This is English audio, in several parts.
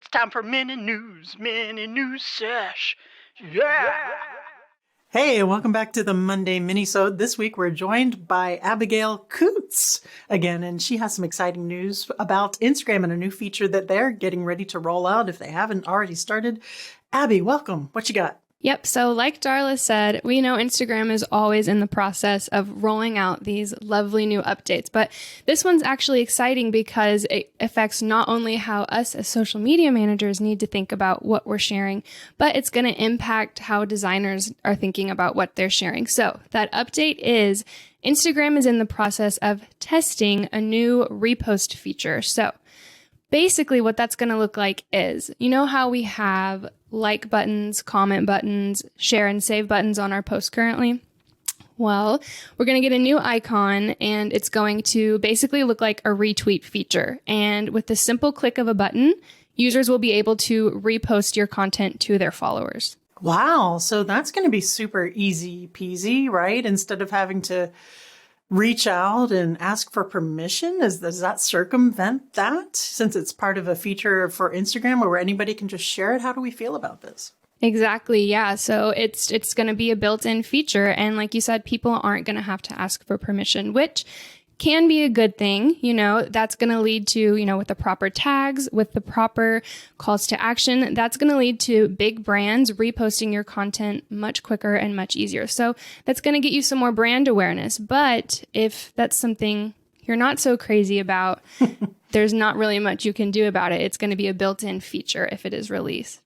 It's time for mini news sesh. Yeah. Hey, welcome back to the Monday Minisode. This week we're joined by Abigail Coots again, and she has some exciting news about Instagram and a new feature that they're getting ready to roll out if they haven't already started. Abby, welcome. What you got? Yep. So like Darla said, we know Instagram is always in the process of rolling out these lovely new updates. But this one's actually exciting because it affects not only how us as social media managers need to think about what we're sharing, but it's going to impact how designers are thinking about what they're sharing. So that update is Instagram is in the process of testing a new repost feature. So basically, what that's going to look like is, you know how we have like buttons, comment buttons, share and save buttons on our posts currently? Well, we're going to get a new icon and it's going to basically look like a retweet feature. And with the simple click of a button, users will be able to repost your content to their followers. Wow. So that's going to be super easy peasy, right? Instead of having to reach out and ask for permission? Does that circumvent that since it's part of a feature for Instagram where anybody can just share it? How do we feel about this? Exactly. Yeah. So it's going to be a built-in feature. And like you said, people aren't going to have to ask for permission, which can be a good thing. You know, that's going to lead to, with the proper tags, with the proper calls to action, that's going to lead to big brands reposting your content much quicker and much easier. So that's going to get you some more brand awareness. But if that's something you're not so crazy about, there's not really much you can do about it. It's going to be a built-in feature if it is released.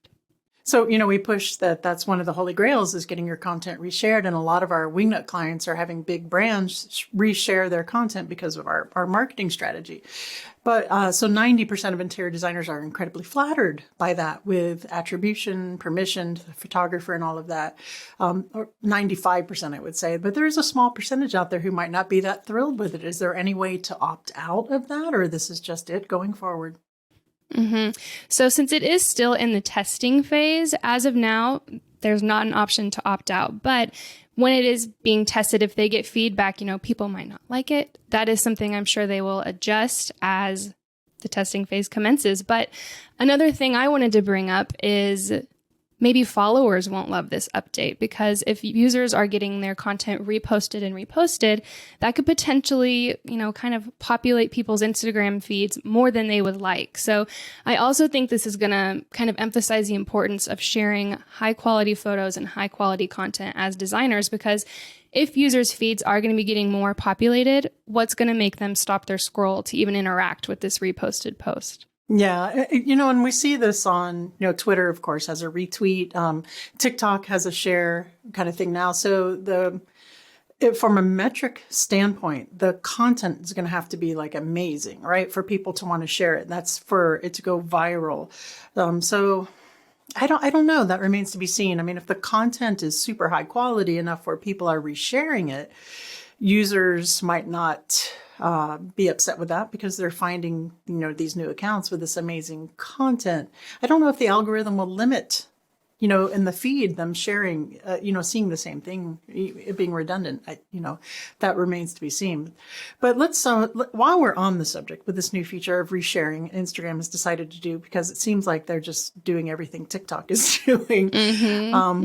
So, we push that's one of the holy grails is getting your content reshared. And a lot of our Wingnut clients are having big brands reshare their content because of our marketing strategy. But so 90% of interior designers are incredibly flattered by that with attribution, permission to the photographer and all of that. Or 95%, I would say. But there is a small percentage out there who might not be that thrilled with it. Is there any way to opt out of that, or this is just it going forward? Mm-hmm. So since it is still in the testing phase, as of now, there's not an option to opt out. But when it is being tested, if they get feedback, people might not like it. That is something I'm sure they will adjust as the testing phase commences. But another thing I wanted to bring up is maybe followers won't love this update, because if users are getting their content reposted, that could potentially, kind of populate people's Instagram feeds more than they would like. So I also think this is going to kind of emphasize the importance of sharing high quality photos and high quality content as designers, because if users' feeds are going to be getting more populated, what's going to make them stop their scroll to even interact with this reposted post? Yeah, and we see this on, Twitter, of course, has a retweet. TikTok has a share kind of thing now. So from a metric standpoint, the content is going to have to be like amazing, right? For people to want to share it. That's for it to go viral. So I don't know. That remains to be seen. I mean, if the content is super high quality enough where people are resharing it, users might not be upset with that because they're finding, these new accounts with this amazing content. I don't know if the algorithm will limit, in the feed, them sharing, seeing the same thing, it being redundant. That remains to be seen. But let's, while we're on the subject with this new feature of resharing, Instagram has decided to do, because it seems like they're just doing everything TikTok is doing,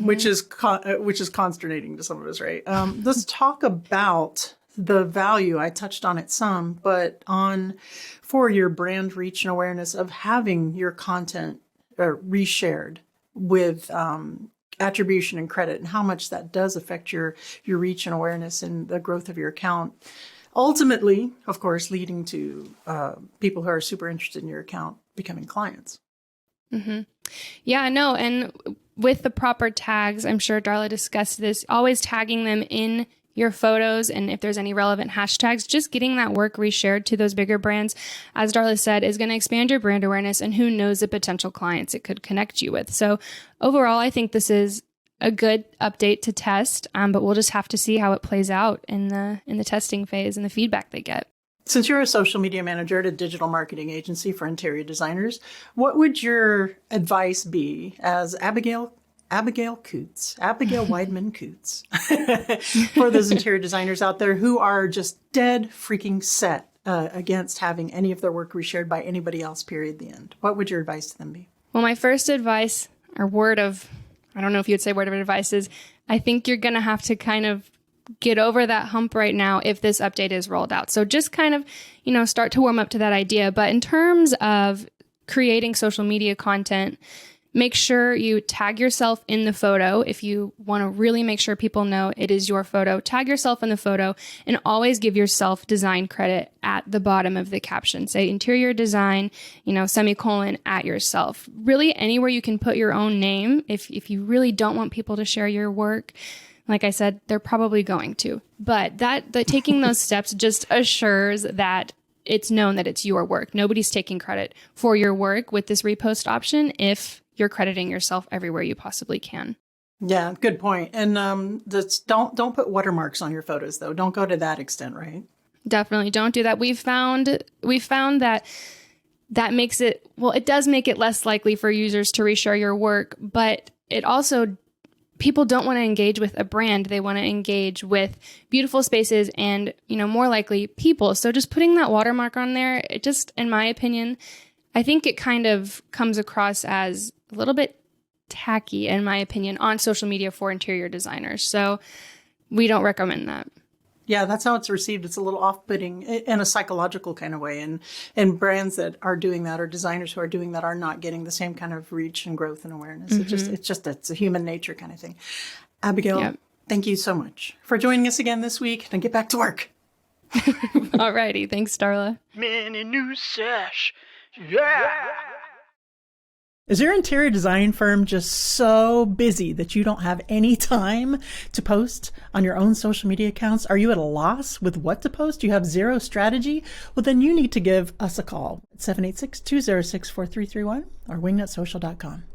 which is consternating to some of us, right? Let's talk about the value. I touched on it some, but for your brand reach and awareness of having your content reshared with attribution and credit, and how much that does affect your reach and awareness and the growth of your account. Ultimately, of course, leading to people who are super interested in your account becoming clients. Mm-hmm. Yeah, no. And with the proper tags, I'm sure Darla discussed this, always tagging them in your photos, and if there's any relevant hashtags, just getting that work reshared to those bigger brands, as Darla said, is going to expand your brand awareness, and who knows the potential clients it could connect you with. So overall, I think this is a good update to test, but we'll just have to see how it plays out in the testing phase and the feedback they get. Since you're a social media manager at a digital marketing agency for interior designers, what would your advice be as Abigail Weidman Coots, for those interior designers out there who are just dead freaking set against having any of their work reshared by anybody else, period, the end? What would your advice to them be? Well, my first advice or I don't know if you'd say word of advice is, I think you're going to have to kind of get over that hump right now if this update is rolled out. So just kind of, start to warm up to that idea. But in terms of creating social media content, make sure you tag yourself in the photo. If you want to really make sure people know it is your photo, tag yourself in the photo and always give yourself design credit at the bottom of the caption. Say interior design, semicolon at yourself. Really anywhere you can put your own name. If you really don't want people to share your work, like I said, they're probably going to. But that taking those steps just assures that it's known that it's your work. Nobody's taking credit for your work with this repost option if you're crediting yourself everywhere you possibly can. Yeah, good point. And don't put watermarks on your photos, though. Don't go to that extent, right? Definitely don't do that. We found that makes it, it does make it less likely for users to reshare your work, but it also, people don't want to engage with a brand. They want to engage with beautiful spaces and, more likely people. So just putting that watermark on there, it just, in my opinion, I think it kind of comes across as a little bit tacky, in my opinion, on social media for interior designers. So we don't recommend that. Yeah, that's how it's received. It's a little off-putting in a psychological kind of way. And brands that are doing that, or designers who are doing that, are not getting the same kind of reach and growth and awareness. Mm-hmm. It's a human nature kind of thing. Abigail, yep. Thank you so much for joining us again this week, and get back to work. All righty. Thanks, Darla. Mini new sesh. Yeah. Is your interior design firm just so busy that you don't have any time to post on your own social media accounts? Are you at a loss with what to post? You have zero strategy? Well, then you need to give us a call at 786-206-4331 or wingnutsocial.com.